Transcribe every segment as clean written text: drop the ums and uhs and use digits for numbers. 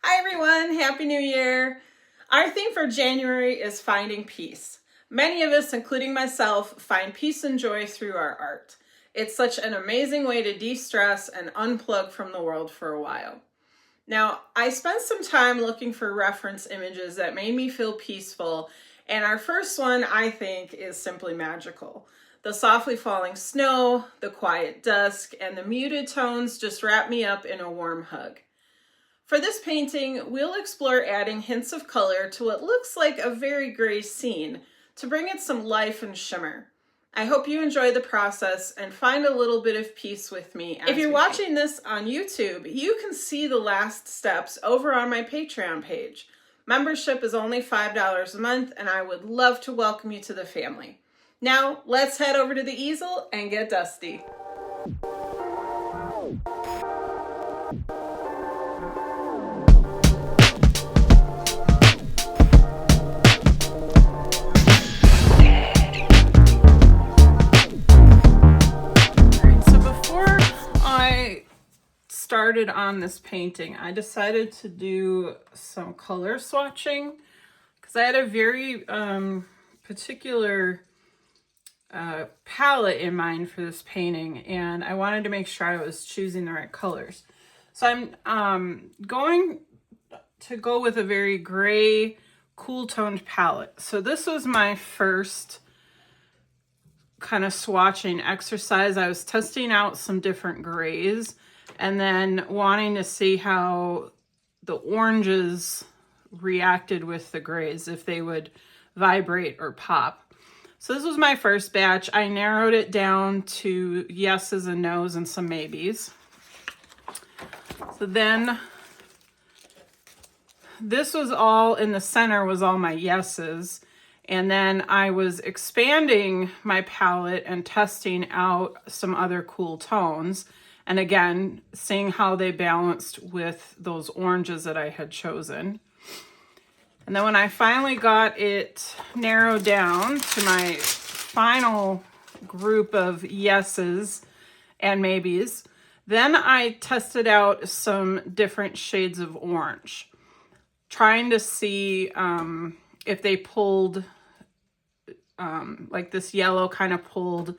Hi everyone, Happy New Year! Our theme for January is finding peace. Many of us, including myself, find peace and joy through our art. It's such an amazing way to de-stress and unplug from the world for a while. Now, I spent some time looking for reference images that made me feel peaceful, and our first one, I think, is simply magical. The softly falling snow, the quiet dusk, and the muted tones just wrap me up in a warm hug. For this painting, we'll explore adding hints of color to what looks like a very gray scene to bring it some life and shimmer. I hope you enjoy the process and find a little bit of peace with me. If you're watching this on YouTube, you can see the last steps over on my Patreon page. Membership is only $5 a month, and I would love to welcome you to the family. Now, let's head over to the easel and get dusty. Started on this painting, I decided to do some color swatching because I had a very particular palette in mind for this painting, and I wanted to make sure I was choosing the right colors. So I'm going to go with a very gray, cool toned palette. So this was my first kind of swatching exercise. I was testing out some different grays and then wanting to see how the oranges reacted with the grays, if they would vibrate or pop. So this was my first batch. I narrowed it down to yeses and nos and some maybes. So then this was all in the center, was all my yeses. And then I was expanding my palette and testing out some other cool tones. And again, seeing how they balanced with those oranges that I had chosen. And then when I finally got it narrowed down to my final group of yeses and maybes, then I tested out some different shades of orange, trying to see if they pulled, like this yellow kind of pulled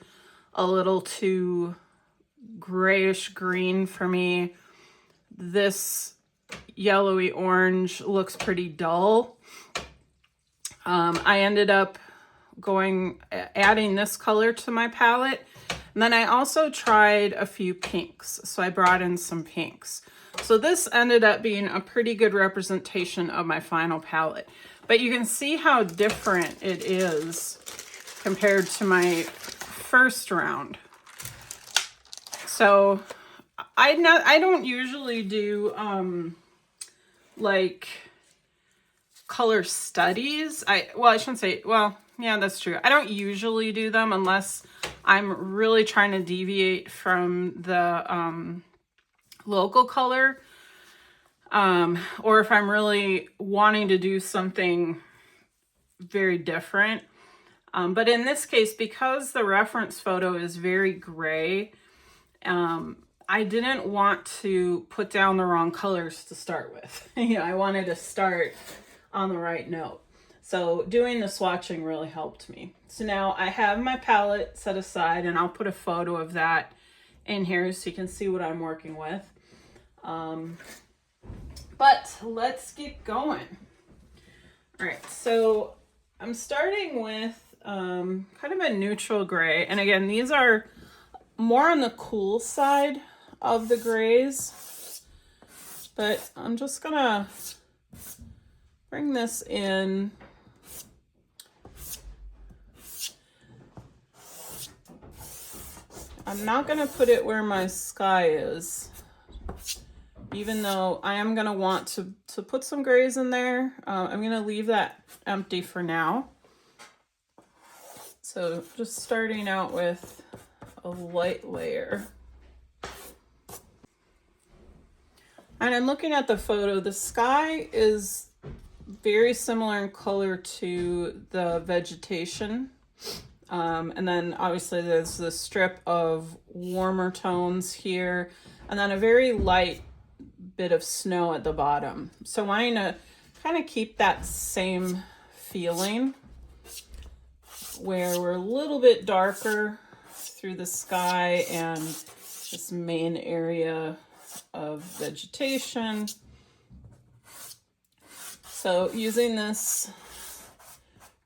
a little too grayish green for me. This yellowy orange looks pretty dull. I ended up adding this color to my palette. And then I also tried a few pinks. So I brought in some pinks. So this ended up being a pretty good representation of my final palette. But you can see how different it is compared to my first round. So I don't usually do like color studies. I shouldn't say, well, yeah, that's true. I don't usually do them unless I'm really trying to deviate from the local color, or if I'm really wanting to do something very different. But in this case, because the reference photo is very gray, I didn't want to put down the wrong colors to start with. I wanted to start on the right note. So doing the swatching really helped me. So now I have my palette set aside, and I'll put a photo of that in here so you can see what I'm working with. But let's get going. All right, so I'm starting with kind of a neutral gray. And again, these are more on the cool side of the grays, but I'm just gonna bring this in. I'm not gonna put it where my sky is, even though I am gonna want to put some grays in there. I'm gonna leave that empty for now. So just starting out with a light layer. And I'm looking at the photo. The sky is very similar in color to the vegetation. And then obviously there's the strip of warmer tones here, and then a very light bit of snow at the bottom. So wanting to kind of keep that same feeling where we're a little bit darker through the sky and this main area of vegetation. So using this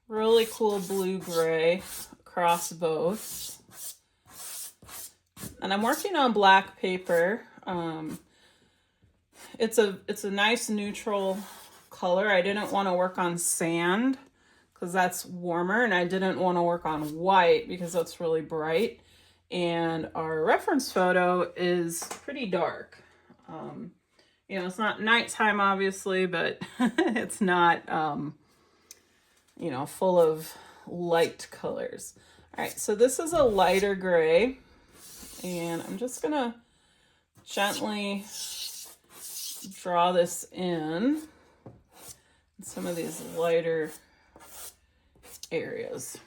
really cool blue-gray across both. And I'm working on black paper. It's a nice neutral color. I didn't want to work on sand because that's warmer, and I didn't want to work on white because that's really bright. And our reference photo is pretty dark. You know, it's not nighttime, obviously, but it's not, you know, full of light colors. All right, so this is a lighter gray, and I'm just gonna gently draw this in some of these lighter areas.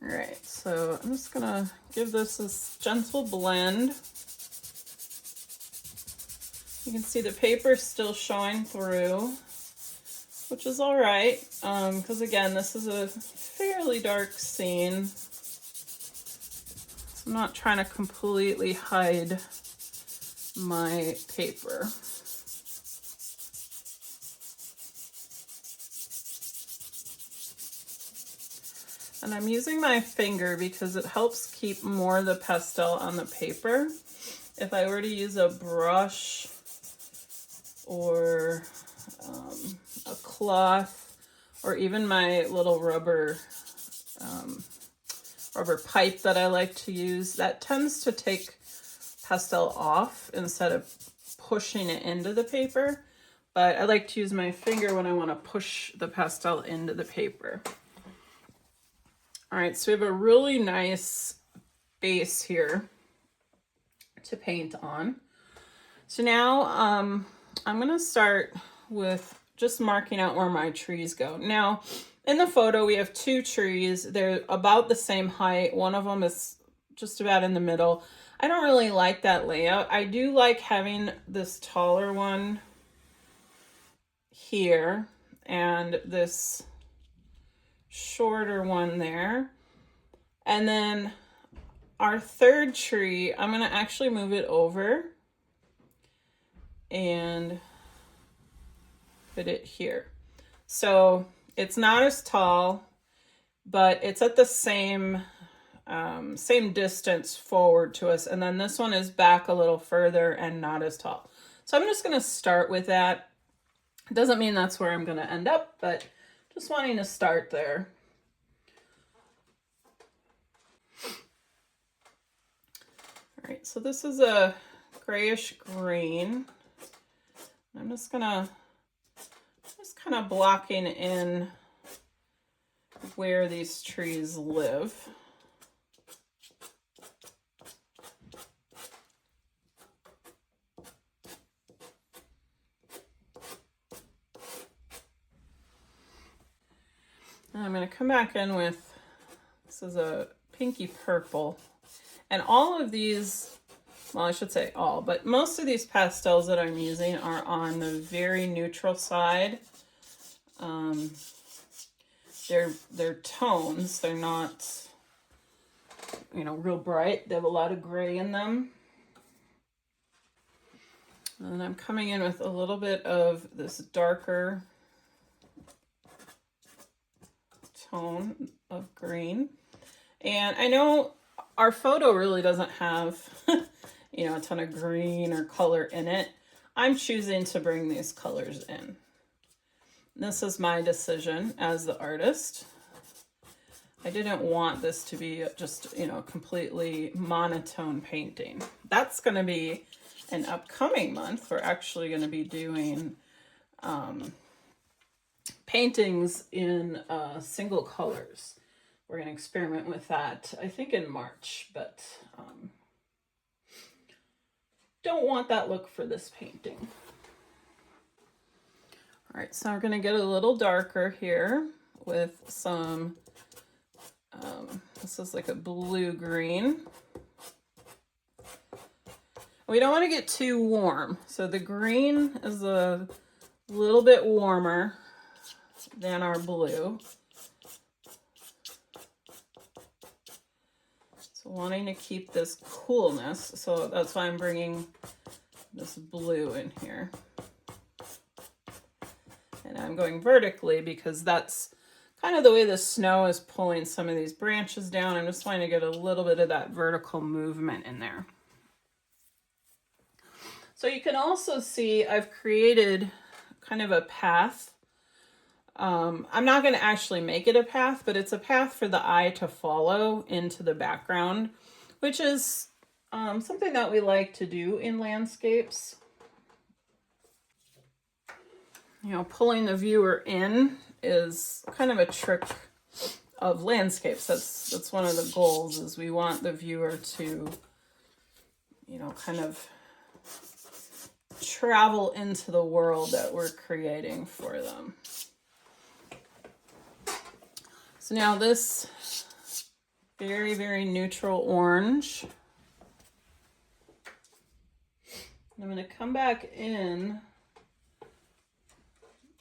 All right, so I'm just gonna give this gentle blend. You can see the paper's still showing through, which is all right, because again, this is a fairly dark scene. So I'm not trying to completely hide my paper. And I'm using my finger because it helps keep more of the pastel on the paper. If I were to use a brush or a cloth, or even my little rubber pipe that I like to use, that tends to take pastel off instead of pushing it into the paper. But I like to use my finger when I want to push the pastel into the paper. All right, so we have a really nice base here to paint on. So now I'm gonna start with just marking out where my trees go. Now, in the photo, we have two trees. They're about the same height. One of them is just about in the middle. I don't really like that layout. I do like having this taller one here and this shorter one there. And then our third tree, I'm gonna actually move it over and put it here. So it's not as tall, but it's at the same distance forward to us. And then this one is back a little further and not as tall. So I'm just gonna start with that. It doesn't mean that's where I'm gonna end up, but just wanting to start there. All right, so this is a grayish green. I'm just kind of blocking in where these trees live. And I'm going to come back in with, this is a pinky purple. And all of these, well, I should say all, but most of these pastels that I'm using are on the very neutral side. They're tones. They're not, you know, real bright. They have a lot of gray in them. And I'm coming in with a little bit of this darker tone of green. And I know our photo really doesn't have, you know, a ton of green or color in it. I'm choosing to bring these colors in. This is my decision as the artist. I didn't want this to be just, you know, completely monotone painting. That's going to be an upcoming month. We're actually going to be doing paintings in single colors. We're going to experiment with that, I think, in March, but don't want that look for this painting. All right, so we're going to get a little darker here with some, this is like a blue-green. We don't want to get too warm. So the green is a little bit warmer than our blue. So wanting to keep this coolness, so that's why I'm bringing this blue in here. And I'm going vertically because that's kind of the way the snow is pulling some of these branches down. I'm just wanting to get a little bit of that vertical movement in there. So you can also see I've created kind of a path. I'm not going to actually make it a path, but it's a path for the eye to follow into the background, which is something that we like to do in landscapes. You know, pulling the viewer in is kind of a trick of landscapes. That's one of the goals, is we want the viewer to, you know, kind of travel into the world that we're creating for them. So now this very, very neutral orange, I'm going to come back in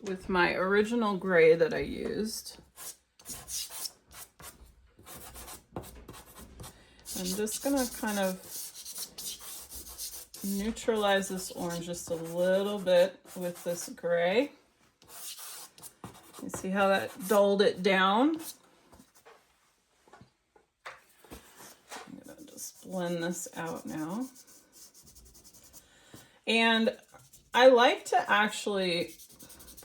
with my original gray that I used. I'm just going to kind of neutralize this orange just a little bit with this gray. You see how that dulled it down? I'm going to just blend this out now. And I like to actually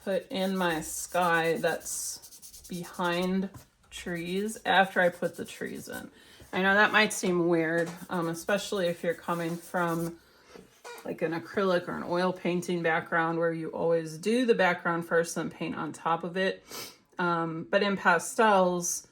put in my sky that's behind trees after I put the trees in. I know that might seem weird, especially if you're coming from like an acrylic or an oil painting background where you always do the background first and paint on top of it. But in pastels,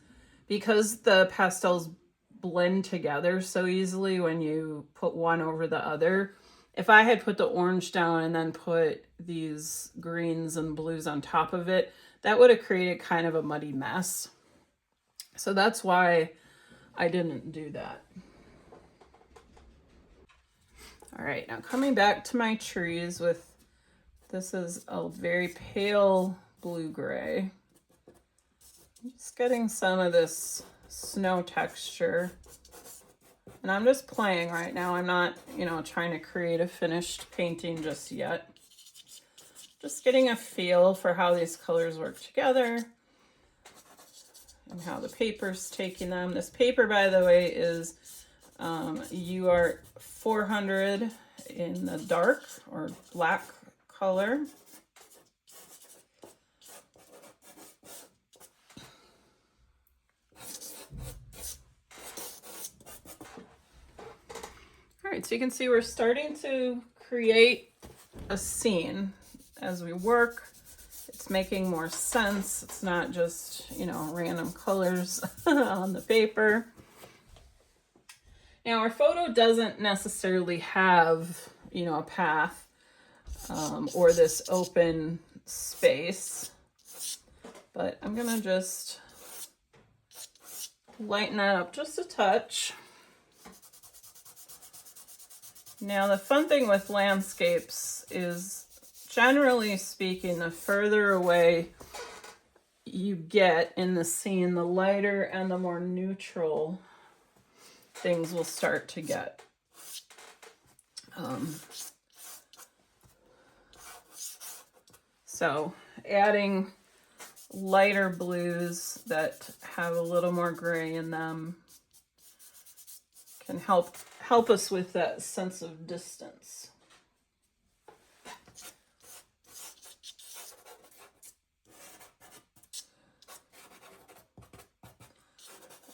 because the pastels blend together so easily when you put one over the other, if I had put the orange down and then put these greens and blues on top of it, that would have created kind of a muddy mess. So that's why I didn't do that. All right, now coming back to my trees with, this is a very pale blue-gray. Just getting some of this snow texture. And I'm just playing right now. I'm not, you know, trying to create a finished painting just yet. Just getting a feel for how these colors work together and how the paper's taking them. This paper, by the way, is UR 400 in the dark or black color. All right, so you can see we're starting to create a scene as we work. It's making more sense. It's not just, you know, random colors on the paper. Now, our photo doesn't necessarily have, you know, a path or this open space, but I'm gonna just lighten that up just a touch. Now, the fun thing with landscapes is, generally speaking, the further away you get in the scene, the lighter and the more neutral things will start to get. So adding lighter blues that have a little more gray in them can help us with that sense of distance.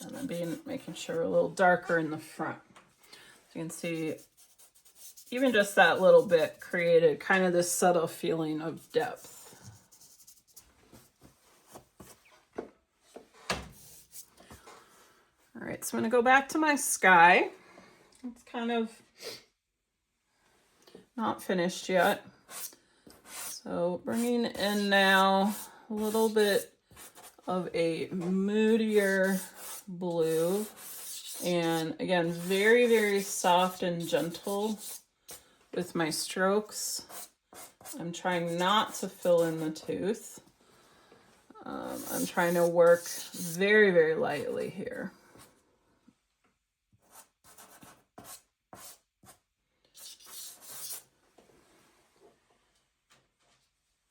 And then making sure we're a little darker in the front. So you can see even just that little bit created kind of this subtle feeling of depth. All right, so I'm going to go back to my sky. It's kind of not finished yet. So bringing in now a little bit of a moodier blue. And again, very, very soft and gentle with my strokes. I'm trying not to fill in the tooth. I'm trying to work very, very lightly here.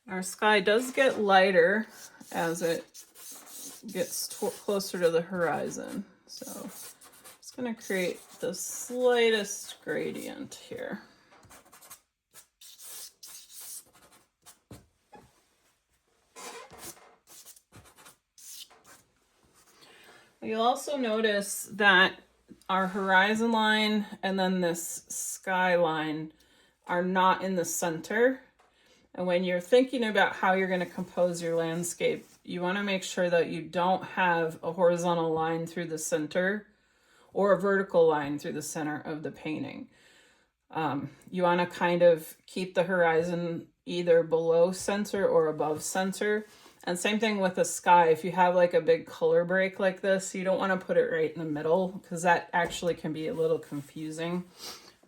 Our sky does get lighter as it gets closer to the horizon. So I'm just going to create the slightest gradient here. You'll also notice that our horizon line and then this sky line are not in the center. And when you're thinking about how you're going to compose your landscape, you want to make sure that you don't have a horizontal line through the center or a vertical line through the center of the painting. You want to kind of keep the horizon either below center or above center. And same thing with the sky. If you have like a big color break like this, you don't want to put it right in the middle because that actually can be a little confusing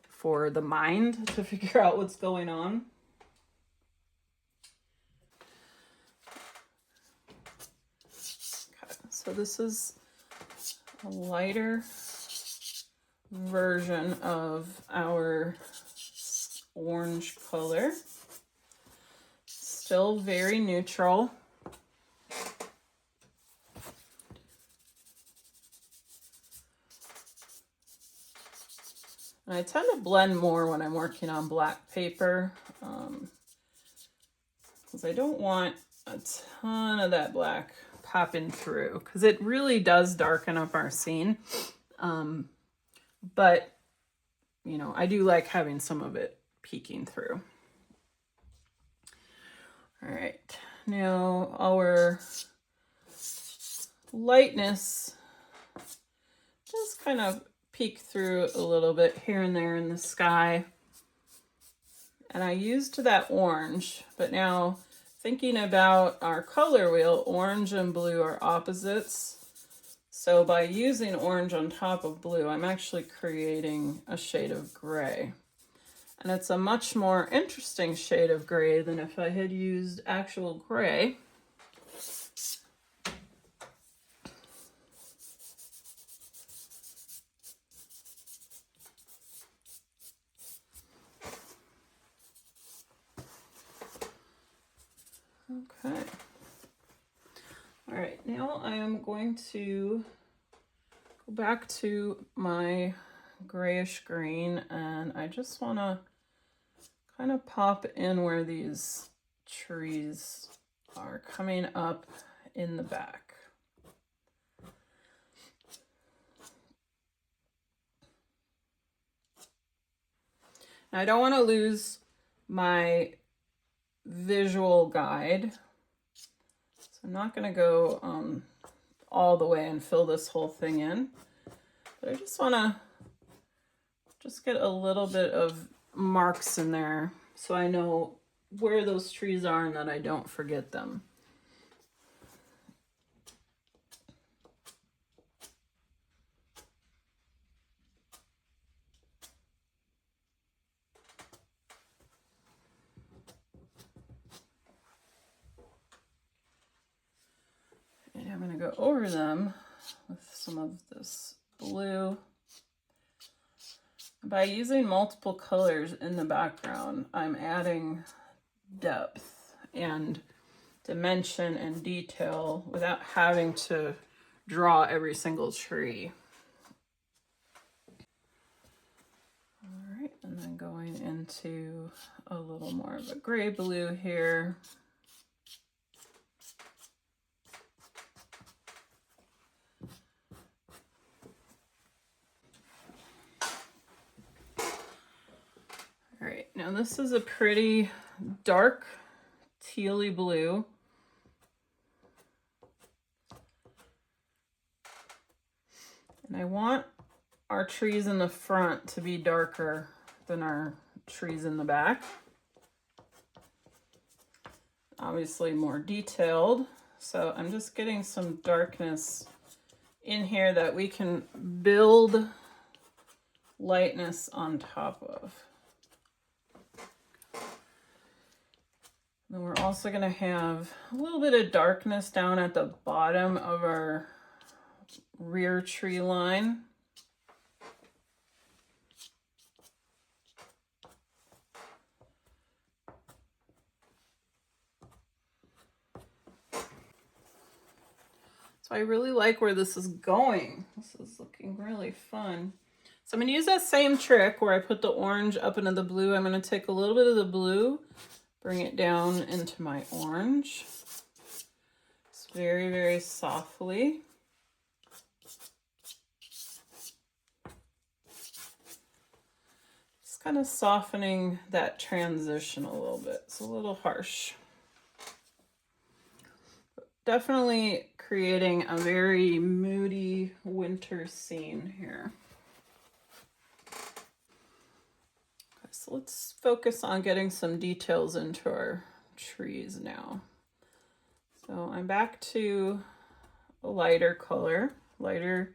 for the mind to figure out what's going on. Okay, so this is a lighter version of our orange color. Still very neutral. And I tend to blend more when I'm working on black paper because I don't want a ton of that black popping through because it really does darken up our scene. But, you know, I do like having some of it peeking through. All right, now our lightness just kind of peek through a little bit here and there in the sky. And I used that orange, but now thinking about our color wheel, orange and blue are opposites. So by using orange on top of blue, I'm actually creating a shade of gray. And it's a much more interesting shade of gray than if I had used actual gray. Okay. All right, now I am going to go back to my grayish green, and I just want to kind of pop in where these trees are coming up in the back. Now I don't want to lose my visual guide, so I'm not going to go all the way and fill this whole thing in, but I just want to just get a little bit of marks in there so I know where those trees are and that I don't forget them. And I'm going to go over them with some of this blue. By using multiple colors in the background, I'm adding depth and dimension and detail without having to draw every single tree. All right, and then going into a little more of a gray blue here. All right, now this is a pretty dark tealy blue. And I want our trees in the front to be darker than our trees in the back. Obviously more detailed. So I'm just getting some darkness in here that we can build lightness on top of. Then we're also going to have a little bit of darkness down at the bottom of our rear tree line. So I really like where this is going. This is looking really fun. So I'm going to use that same trick where I put the orange up into the blue. I'm going to take a little bit of the blue, bring it down into my orange. It's very, very softly. Just kind of softening that transition a little bit. It's a little harsh. Definitely creating a very moody winter scene here. Okay, so let's focus on getting some details into our trees now. So I'm back to a lighter color, lighter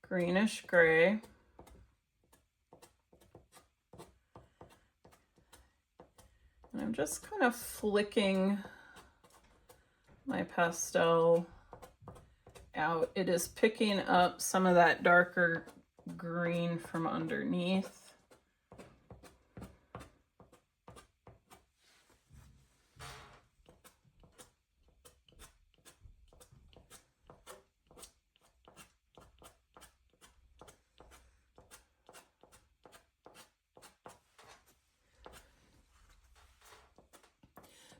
greenish gray. And I'm just kind of flicking my pastel out. It is picking up some of that darker green from underneath.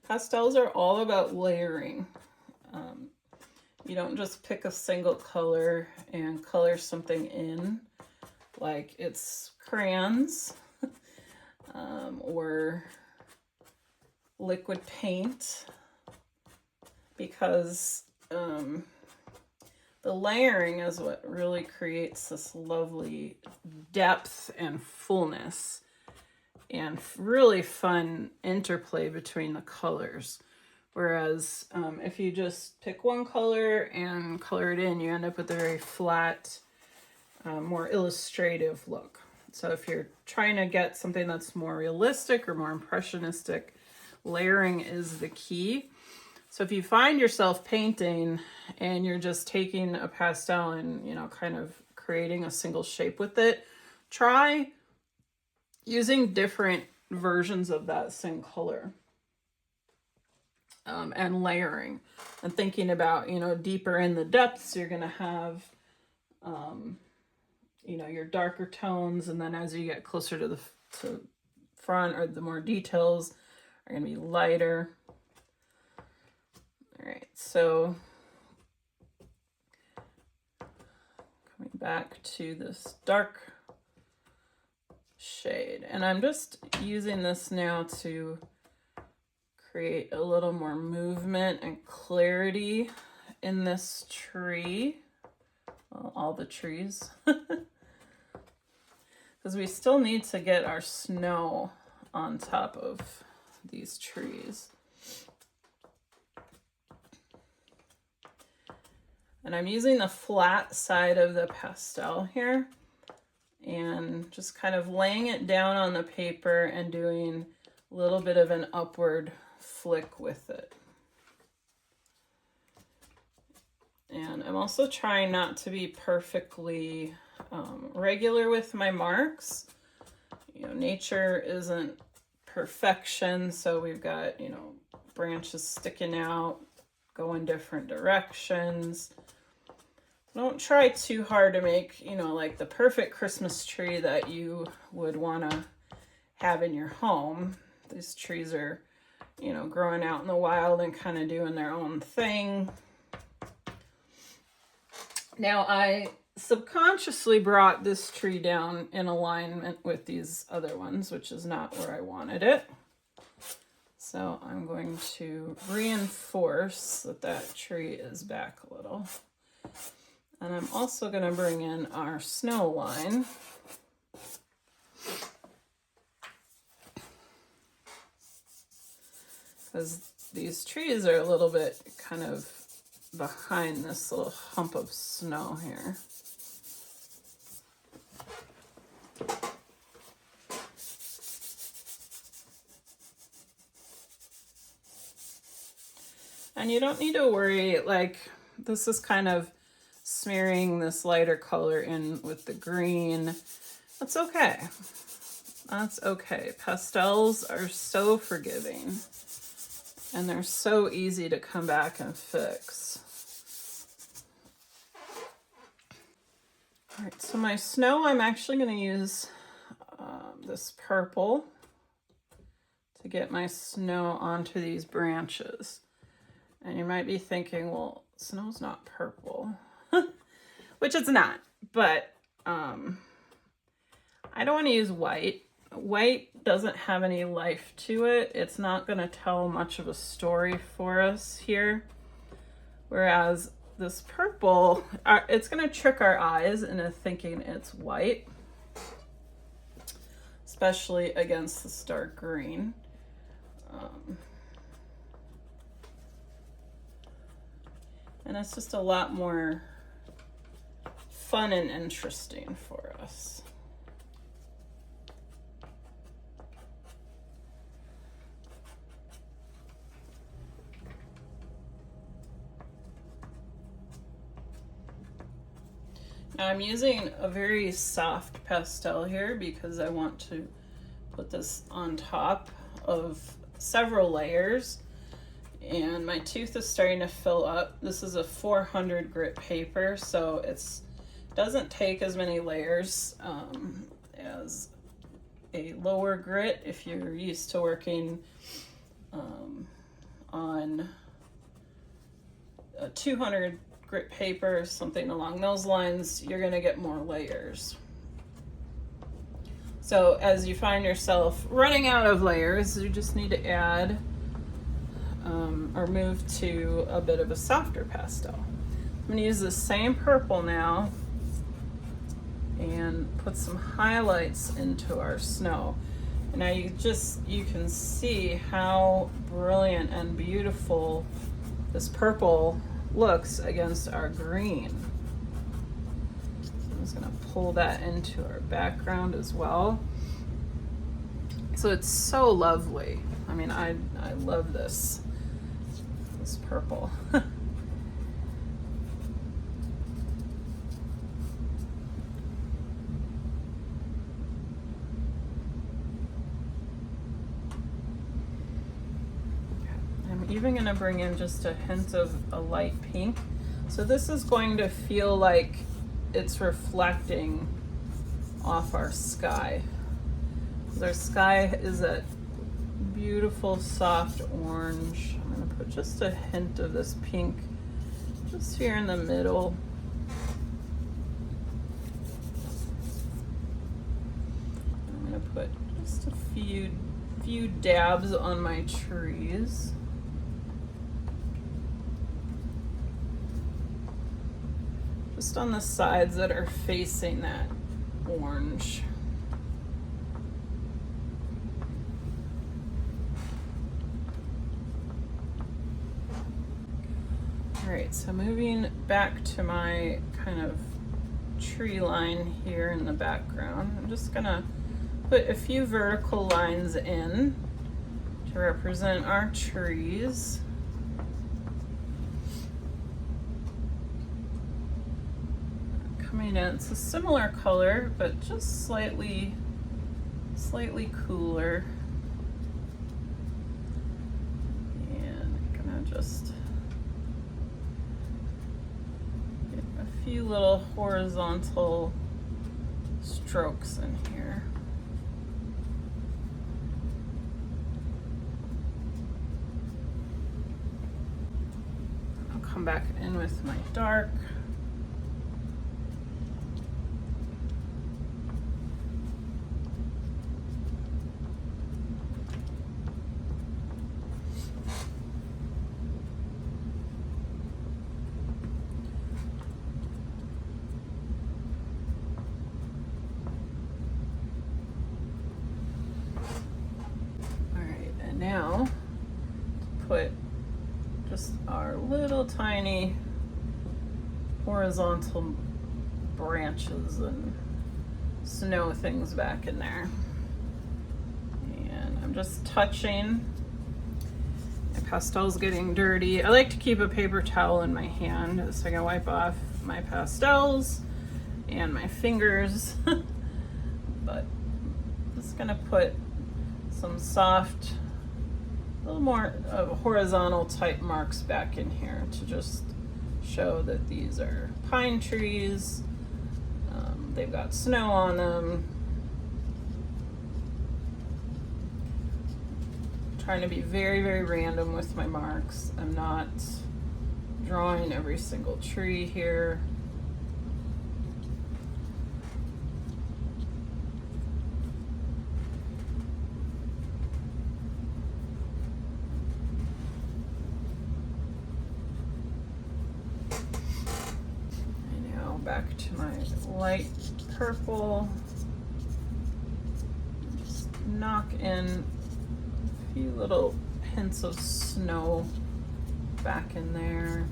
Pastels are all about layering. You don't just pick a single color and color something in like it's crayons or liquid paint, because the layering is what really creates this lovely depth and fullness and really fun interplay between the colors. Whereas if you just pick one color and color it in, you end up with a very flat, more illustrative look. So if you're trying to get something that's more realistic or more impressionistic, layering is the key. So if you find yourself painting and you're just taking a pastel and, you know, kind of creating a single shape with it, try using different versions of that same color. And layering and thinking about, you know, deeper in the depths, you're going to have, you know, your darker tones. And then as you get closer to the front, or the more details are going to be lighter. All right. So coming back to this dark shade, and I'm just using this now to create a little more movement and clarity in this tree. Well, all the trees. Because we still need to get our snow on top of these trees. And I'm using the flat side of the pastel here and just kind of laying it down on the paper and doing a little bit of an upward flick with it. And I'm also trying not to be perfectly regular with my marks. You know, nature isn't perfection, so we've got, you know, branches sticking out, going different directions. Don't try too hard to make, you know, like the perfect Christmas tree that you would want to have in your home. These trees are, you know, growing out in the wild and kind of doing their own thing. Now, I subconsciously brought this tree down in alignment with these other ones, which is not where I wanted it. So I'm going to reinforce that that tree is back a little. And I'm also going to bring in our snow line. Because these trees are a little bit kind of behind this little hump of snow here. And you don't need to worry, like this is kind of smearing this lighter color in with the green. That's okay. That's okay. Pastels are so forgiving and they're so easy to come back and fix. All right, so my snow, I'm actually going to use this purple to get my snow onto these branches. And you might be thinking, well, snow's not purple, which it's not, but I don't want to use white. White doesn't have any life to it. It's not going to tell much of a story for us here. Whereas this purple, it's going to trick our eyes into thinking it's white, especially against this dark green. And it's just a lot more fun and interesting for us. Now I'm using a very soft pastel here because I want to put this on top of several layers, and my tooth is starting to fill up. This is a 400 grit paper, so it doesn't take as many layers as a lower grit if you're used to working on a 200 grit paper, something along those lines. You're going to get more layers. So as you find yourself running out of layers, you just need to add or move to a bit of a softer pastel. I'm going to use the same purple now and put some highlights into our snow. And now you can see how brilliant and beautiful this purple looks against our green. So I'm just going to pull that into our background as well. So it's so lovely. I mean, I love this purple. I'm even going to bring in just a hint of a light pink. So this is going to feel like it's reflecting off our sky. Our sky is a beautiful soft orange. I'm going to put just a hint of this pink just here in the middle. I'm going to put just a few dabs on my trees. Just on the sides that are facing that orange. All right, so moving back to my kind of tree line here in the background, I'm just gonna put a few vertical lines in to represent our trees. Coming in, it's a similar color, but just slightly cooler. And I'm gonna just get a few little horizontal strokes in here. I'll come back in with my dark. Now put just our little tiny horizontal branches and snow things back in there. And I'm just touching my pastel's getting dirty. I like to keep a paper towel in my hand so I can wipe off my pastels and my fingers. But I'm just gonna put some soft, a little more horizontal type marks back in here to just show that these are pine trees. They've got snow on them. Trying to be very, very random with my marks. I'm not drawing every single tree here. And now back to my light purple. Just knock in a few little hints of snow back in there.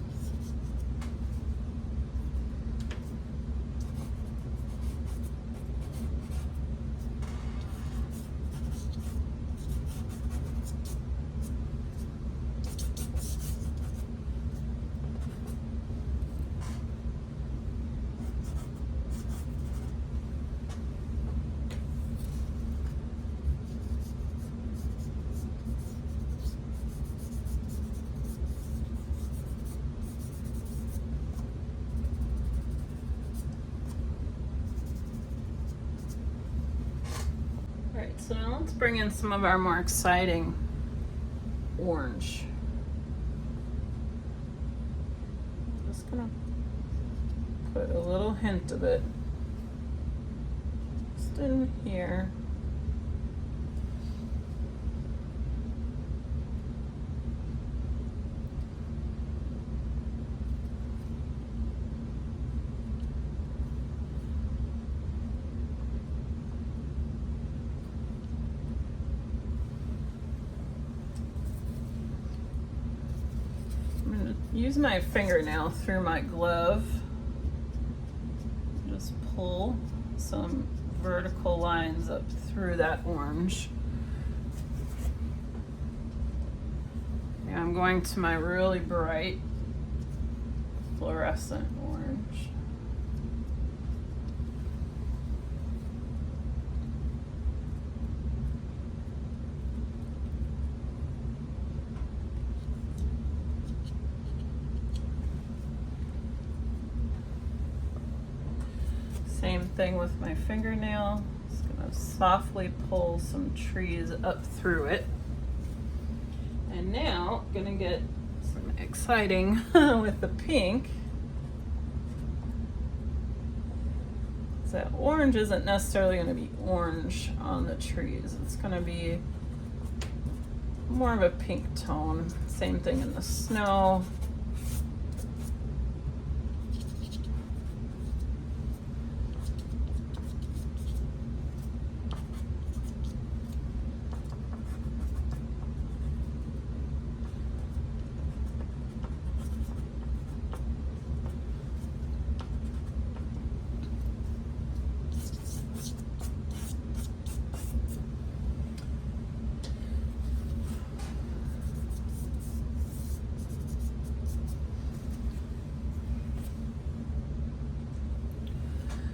So now let's bring in some of our more exciting orange. I'm just gonna put a little hint of it just in here. Use my fingernail through my glove. Just pull some vertical lines up through that orange. And I'm going to my really bright fluorescent orange. Same thing with my fingernail. Just gonna softly pull some trees up through it. And now gonna get some exciting with the pink. So that orange isn't necessarily gonna be orange on the trees. It's gonna be more of a pink tone. Same thing in the snow.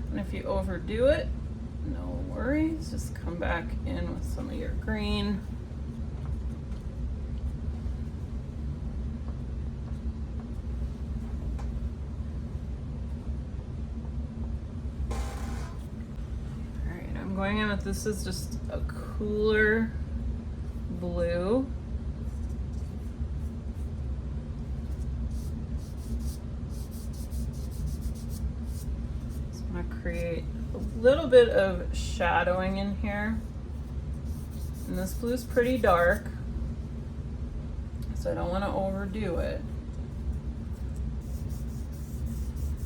And if you overdo it, no worries, just come back in with some of your green. All right, I'm going in with, this is just a cooler blue. Create a little bit of shadowing in here, and this blue is pretty dark, so I don't want to overdo it,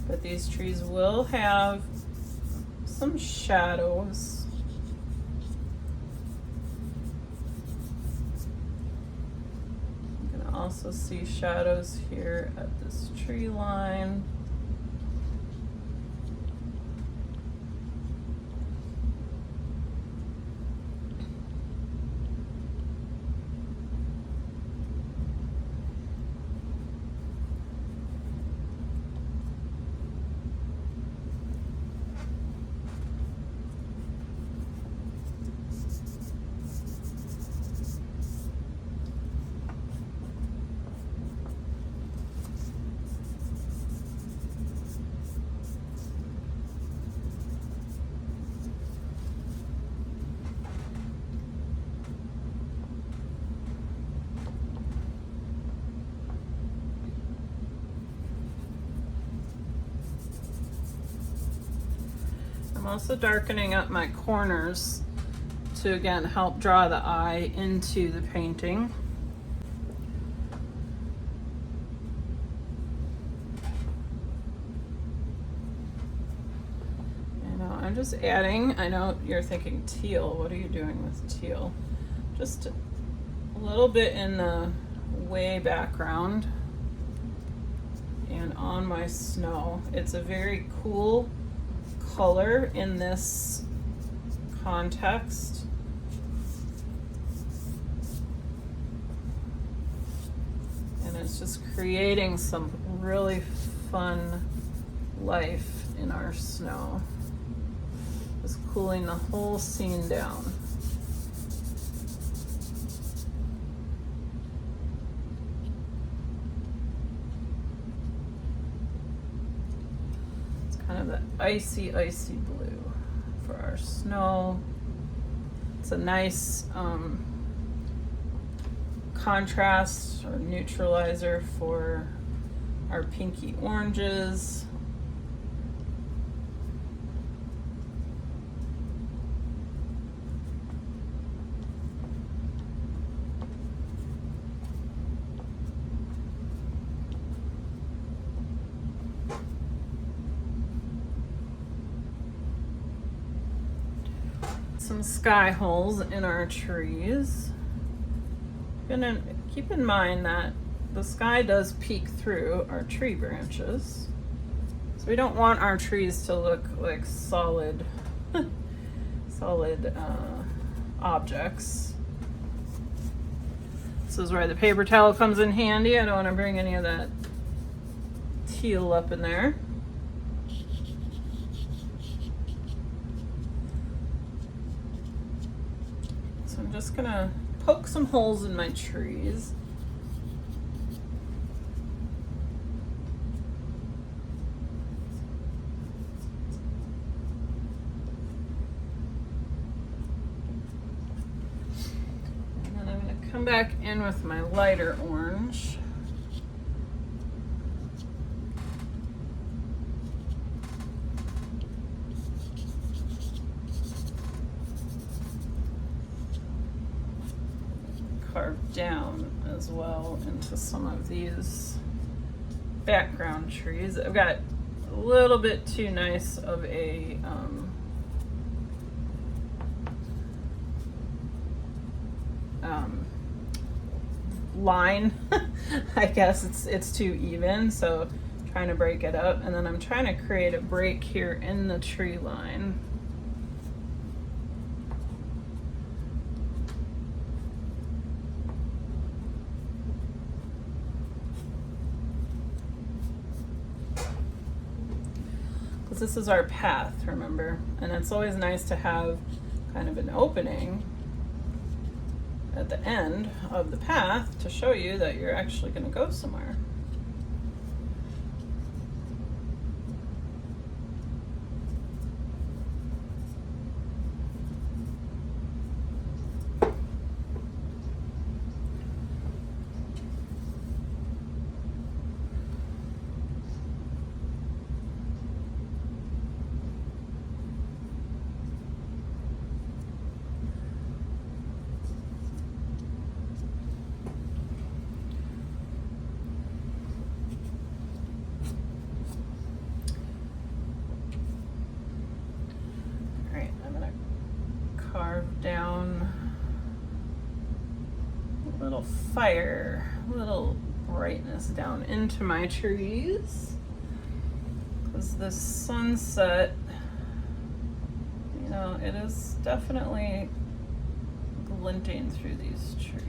but these trees will have some shadows. You can also see shadows here at this tree line. also darkening up my corners to again help draw the eye into the painting. I'm just adding, I know you're thinking teal, what are you doing with teal? Just a little bit in the way background and on my snow. It's a very cool color in this context. And it's just creating some really fun life in our snow. Just cooling the whole scene down. It's kind of the icy, icy blue for our snow. It's a nice contrast or neutralizer for our pinky oranges. Some sky holes in our trees. Gonna keep in mind that the sky does peek through our tree branches, so we don't want our trees to look like solid objects. This is where the paper towel comes in handy. I don't want to bring any of that teal up in there. I'm just gonna poke some holes in my trees. And then I'm gonna come back in with my lighter orange. Carved down as well into some of these background trees. I've got a little bit too nice of a line. I guess it's too even, so I'm trying to break it up, and then I'm trying to create a break here in the tree line. This is our path, remember? And it's always nice to have kind of an opening at the end of the path to show you that you're actually going to go somewhere. Down a little fire, a little brightness down into my trees, because the sunset, you know, it is definitely glinting through these trees.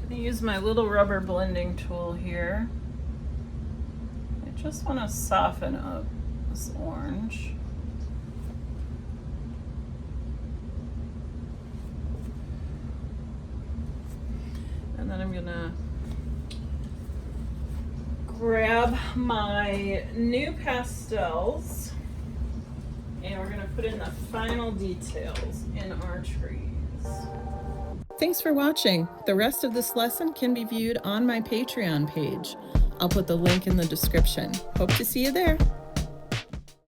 Use my little rubber blending tool here. I just want to soften up this orange. And then I'm gonna grab my new pastels and we're going to put in the final details in our trees. Thanks for watching. The rest of this lesson can be viewed on my Patreon page. I'll put the link in the description. Hope to see you there.